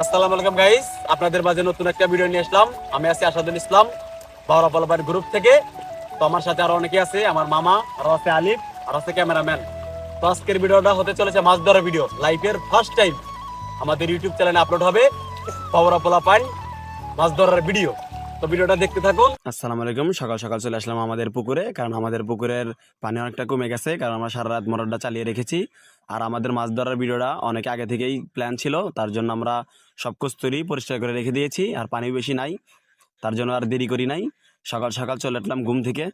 আসসালামু আলাইকুম গাইস, আপনাদের মাঝে নতুন একটা ভিডিও নিয়ে আসলাম। আমি আছি আসাদুল ইসলাম, বাউরা পোলাপাইন গ্রুপ থেকে। তো আমার সাথে আরো অনেকে আছে, আমার মামা, আরো আছে আলিফ, আর আছে ক্যামেরাম্যান। তো আজকের ভিডিওটা হতে চলেছে মাছ ধরা ভিডিও। লাইফের ফার্স্ট টাইম আমাদের ইউটিউব চ্যানেলে আপলোড হবে বাউরা পোলাপাইন মাছ ধরার ভিডিও। তো ভিডিওটা দেখতে থাকুন। আসসালামু আলাইকুম। সকাল সকাল চলে আসলাম আমাদের পুকুরে, কারণ আমাদের পুকুরের পানি অনেকটা কমে গেছে, কারণ আমরা সারা রাত মোটরটা চালিয়ে রেখেছি। আর আমাদের মাছ ধরার ভিডিওটা অনেক আগে থেকেই প্ল্যান ছিল, তার জন্য আমরা সব কস্তুরি পরিষ্কার করে রেখে দিয়েছি। আর পানি বেশি নাই, তার জন্য আর দেরি করি নাই। সকাল সকাল চলে আসলাম ঘুম থেকে।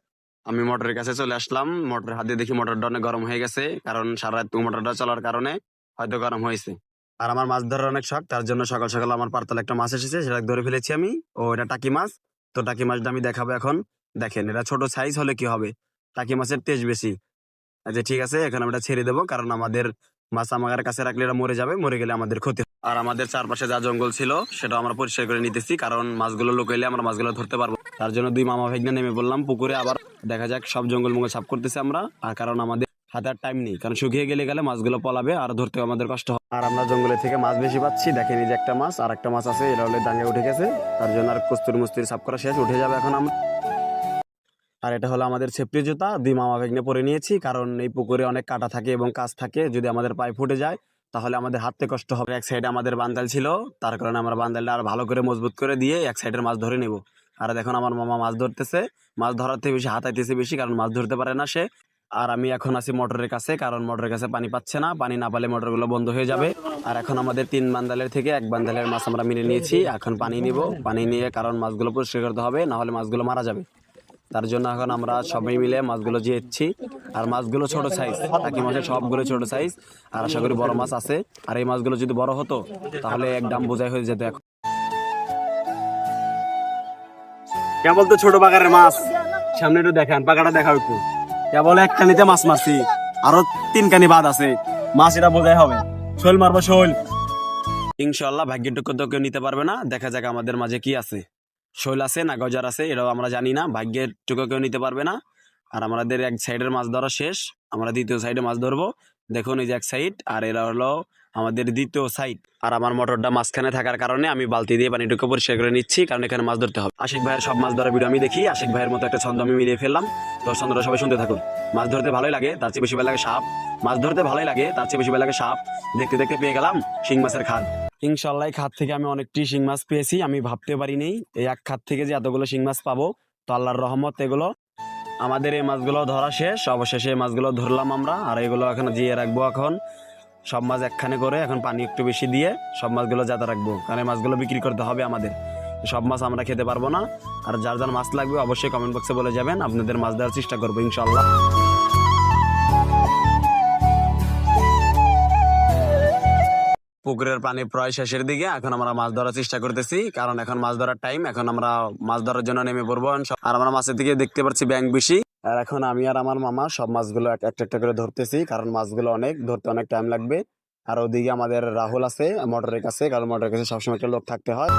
আমি মোটরের কাছে চলে আসলাম, মোটর হাতে দেখি মোটরটা অনেক গরম হয়ে গেছে, কারণ সারা রাত মোটরটা চলার কারণে হয়তো গরম হয়েছে। আর আমার মাছ ধরার অনেক শখ, তার জন্য সকাল সকাল আমার পাড়তলে একটা মাছ এসেছে, সেটা ধরে ফেলেছি আমি। ও এটা টাকি মাছ। তো টাকি মাছটা আমি দেখাবো এখন। দেখেন, এটা ছোট সাইজ হলে কি হবে, টাকি মাছের তেজ বেশি। আচ্ছা ঠিক আছে, এখন আমি এটা ছেড়ে দেবো, কারণ আমাদের মাছ আমার কাছে রাখলে এটা মরে যাবে, মরে গেলে আমাদের ক্ষতি হবে। আর আমাদের চারপাশে যা জঙ্গল ছিল সেটা আমরা পরিষ্কার করে নিতেছি, কারণ মাছগুলো লুকাইলে আমরা মাছগুলো ধরতে পারবো। তার জন্য দুই মামা ভাইগনা নেমে বললাম পুকুরে, আবার দেখা যাক সব জঙ্গল মঙ্গল সাফ করতেছি আমরা। আর কারণ আমাদের হাতে আর টাইম নেই, কারণ শুকিয়ে গেলে মাছগুলো পলাবে আর ধরতেও আমাদের কষ্ট হবে। আর আমরা জঙ্গলের থেকে মাছ বেশি পাচ্ছি। দেখেন এই যে একটা মাছ, আর একটা মাছ আছে, এটা হলে ডাঙ্গে উঠে গেছে। তার জন্য আর কস্তুরি মস্তুরি সাফ করা শেষ, উঠে যাবে এখন আমরা। আর এটা হলো আমাদের সেফটি জুতা, দুই মামা ভাগ্নে পরে নিয়েছি, কারণ এই পুকুরে অনেক কাটা থাকে এবং কাজ থাকে, যদি আমাদের পায়ে ফুটে যায় তাহলে আমাদের হাতে কষ্ট হবে। এক সাইডে আমাদের বান্দাল ছিল, তার কারণে আমরা বান্দালটা আর ভালো করে মজবুত করে দিয়ে এক সাইডের মাছ ধরে নেব। আর দেখুন আমার মামা মাছ ধরতেছে, মাছ ধরার থেকে বেশি হাতাইতেছে বেশি, কারণ মাছ ধরতে পারে না সে। আর আমি এখন আছি মোটরের কাছে, কারণ মোটরের কাছে পানি পাচ্ছে না, পানি না পেলে মোটরগুলো বন্ধ হয়ে যাবে। আর এখন আমাদের 3 বান্দালের থেকে 1 বান্দালের মাছ আমরা মিলে নিয়েছি। এখন পানি নিব, পানি নিয়ে কারণ মাছগুলো পরিষ্কার করতে হবে, না হলে মাছগুলো মারা যাবে। তার জন্য এখন আমরা সবাই মিলে মাছগুলো জিয়েছি। আর মাছগুলো ছোট সাইজ, টাকি মাছের সবগুলো ছোট সাইজ। আর আশা করি বড় মাছ আছে। আর এই মাছগুলো যদি বড় হতো তাহলে একদম বোঝাই হয়ে যেত। এখন কেবল তো ছোট পাকারের মাছ, সামনে একটু দেখান, পাকাটা দেখাও একটু। কেবল এক কানিতে মাছ মারছি, আরো 3 কানি বাদ আছে। মাছ এটা বোঝাই হবে, শোল মারবো শোল। ইনশাল্লাহ ভাগ্যের টুকু তো কেউ নিতে পারবে না, দেখা যাক আমাদের মাঝে কি আছে। শৈল আছে না গজার আছে এটাও আমরা জানি না, ভাগ্যের টুকু কেউ নিতে পারবে না। আর আমাদের এক সাইডের মাছ ধরা শেষ, আমরা দ্বিতীয় সাইডে মাছ ধরবো। দেখুন এই যে এক সাইড, আর এরা হলো আমাদের দ্বিতীয় সাইড। আর আমার মোটরটা মাঝখানে থাকার কারণে আমি বালতি দিয়ে পানিটুকু পরিষ্কার করে নিচ্ছি, কারণ এখানে মাছ ধরতে হবে। আশিক ভাইয়ের সব মাছ ধরার ভিডিও আমি দেখি, আশিক ভাইয়ের মতো একটা ছন্দ আমি মিলিয়ে ফেললাম। তো ছন্দটা সবাই শুনতে থাকুন। মাছ ধরতে ভালোই লাগে, তার চেয়ে বেশি ভালো লাগে সাপ। মাছ ধরতে ভালোই লাগে, তার চেয়ে বেশি ভালো লাগে সাপ। দেখতে দেখতে পেয়ে গেলাম শিং মাছের খাদ। ইনশাল্লাহ এই খাত থেকে আমি অনেকটি শিং মাছ পেয়েছি, আমি ভাবতে পারিনি এই এক খাত থেকে যে এতগুলো শিং মাছ পাবো। তো আল্লাহর রহমত, এগুলো আমাদের এই মাছগুলো ধরা শেষ। অবশেষে এই মাছগুলো ধরলাম আমরা, আর এগুলো এখন জিয়ে রাখবো। এখন সব মাছ একখানে করে, এখন পানি একটু বেশি দিয়ে সব মাছগুলো যাতে রাখবো, কারণ এই মাছগুলো বিক্রি করতে হবে আমাদের। সব মাছ আমরা খেতে পারবো না। আর যার যার মাছ লাগবে অবশ্যই কমেন্ট বক্সে বলে যাবেন, আপনাদের মাছ দেওয়ার চেষ্টা করবো ইনশাল্লাহ। পুকুরের পানি প্রায় শেষের দিকে, এখন আমরা মাছ ধরার চেষ্টা করতেছি, কারণ এখন মাছ ধরার টাইম। এখন আমরা মাছ ধরার জন্য নেমে পড়বো। আর আমরা মাছের দিকে দেখতে পাচ্ছি ব্যাঙ বেশি। আর এখন আমি আর আমার মামা সব মাছগুলো একটা একটা করে ধরতেছি, কারণ মাছগুলো অনেক ধরতে অনেক টাইম লাগবে। আর ওদিকে আমাদের রাহুল আছে মোটরের কাছে, কারণ মোটরের কাছে সবসময় একটা লোক থাকতে হয়।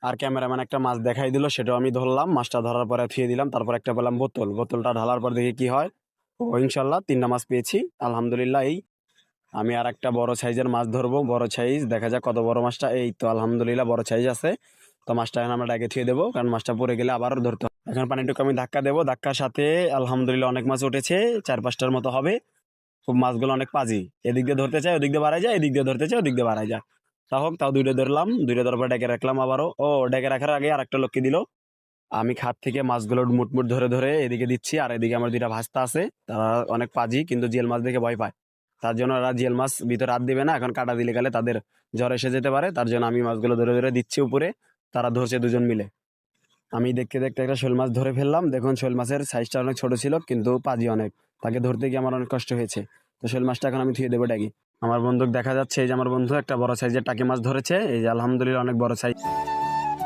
আর ক্যামেরাম্যান একটা মাছ দেখাই দিল, সেটাও আমি ধরলাম। মাছটা ধরার পরে থুয়ে দিলাম, তারপর একটা পেলাম বোতল, বোতলটা ঢালার পর দেখি কি হয়। ও ইনশাল্লাহ 3টা মাছ পেয়েছি আলহামদুলিল্লাহ। এই আমি আর একটা বড় সাইজের মাছ ধরবো, বড় সাইজ, দেখা যাক কত বড় মাছটা। এই তো আলহামদুলিল্লাহ বড় সাইজ আছে। তো মাছটা এখন আমরা ডাকে থুয়ে দেবো, কারণ মাছটা পড়ে গেলে আবার ধরতে হবে। এখন পানিটুকু আমি ধাক্কা দেবো, ধাক্কার সাথে আলহামদুলিল্লাহ অনেক মাছ উঠেছে, 4-5টার মতো হবে। খুব মাছগুলো অনেক পাজি, এদিক দিয়ে ধরতে চাই ওদিক দিয়ে বাড়াই যায়, এদিক দিয়ে ধরতে চাই ওদিক দিয়ে বাড়াই যায়। তা হোক, তাও 2টা ধরলাম, 2টা ধরার পর ডেকে রাখলাম আবারও। ও ডেকে রাখার আগে আর একটা লোককে দিল। আমি খাত থেকে মাছগুলো মুটমুট ধরে ধরে এদিকে দিচ্ছি, আর এদিকে আমার 2টা ভাস্তা আছে, তারা অনেক পাজি, কিন্তু জিয়েল মাছ দেখে ভয় পায়। তার জন্য ওরা জিয়েল মাছ ভিতরে হাত দিবে না, এখন কাটা দিলে গেলে তাদের জ্বর এসে যেতে পারে। তার জন্য আমি মাছগুলো ধরে ধরে দিচ্ছি উপরে, তারা ধরছে দুজন মিলে। আমি দেখতে দেখতে একটা শোল মাছ ধরে ফেললাম। দেখুন শোল মাছের সাইজটা অনেক ছোট ছিল, কিন্তু পাজি অনেক, তাকে ধরতে গিয়ে আমার অনেক কষ্ট হয়েছে। তো শোল মাছটা এখন আমি ধুয়ে দেবো ডাকি। আমার বন্ধু দেখা যাচ্ছে, এই যে আমার বন্ধু একটা বড় সাইজের টাকি মাছ ধরেছে, এই যে আলহামদুলিল্লাহ অনেক বড় সাইজ।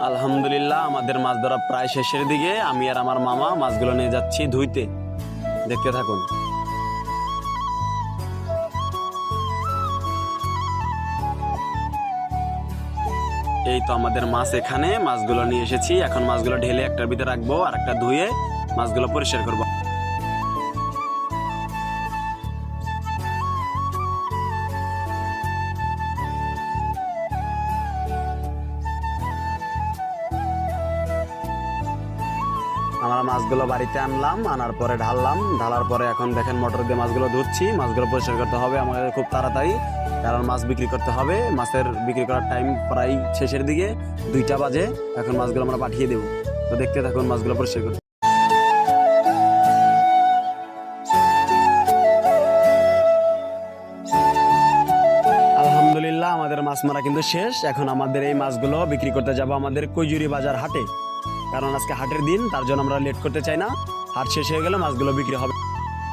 আলহামদুলিল্লাহ আমাদের মাছ ধরা প্রায় শেষের দিকে। আমি আর আমার মামা মাছগুলো নিয়ে যাচ্ছি ধুইতে। দেখতে থাকুন। এই তো আমাদের মাছ এখানে, মাছগুলো নিয়ে এসেছি। এখন মাছগুলো ঢেলে একটার ভিতরে রাখবো আর একটা ধুয়ে মাছগুলো পরিষ্কার করবো। আমরা মাছগুলো বাড়িতে আনলাম, আনার পরে ঢাললাম, ঢালার পরে এখন দেখেন মোটর দিয়ে মাছগুলো ধুচ্ছি। মাছগুলো পরিষ্কার করতে হবে আমাদের খুব তাড়াতাড়ি, কারণ মাছ বিক্রি করতে হবে। মাছের বিক্রি করার টাইম প্রায় শেষের দিকে, 2টা বাজে। এখন মাছগুলো আমরা পাঠিয়ে দেবো। তো দেখতে থাকুন মাছগুলো পরিষ্কার করতে। আলহামদুলিল্লাহ আমাদের মাছ মারা কিন্তু শেষ। এখন আমাদের এই মাছগুলো বিক্রি করতে যাব আমাদের কৈজুরি বাজার হাটে, কারণ আজকে হাটের দিন, তার জন্য আমরা লেট করতে চাই না। হাট শেষ হয়ে গেলে মাছগুলো বিক্রি হবে।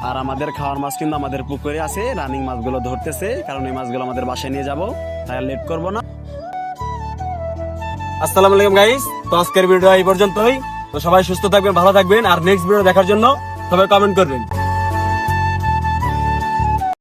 আর আমাদের খাওয়ার মাছ কিন্তু আমাদের পুকুরে আছে, রানিং মাছগুলো ধরতেছে, কারণ এই মাছগুলো আমাদের বাসায় নিয়ে যাব, তাই লেট করব না। আসসালামু আলাইকুম গাইস, তো আজকের ভিডিও এই পর্যন্তই। তো সবাই সুস্থ থাকবেন, ভালো থাকবেন, আর নেক্সট ভিডিও দেখার জন্য সবাই কমেন্ট করবেন।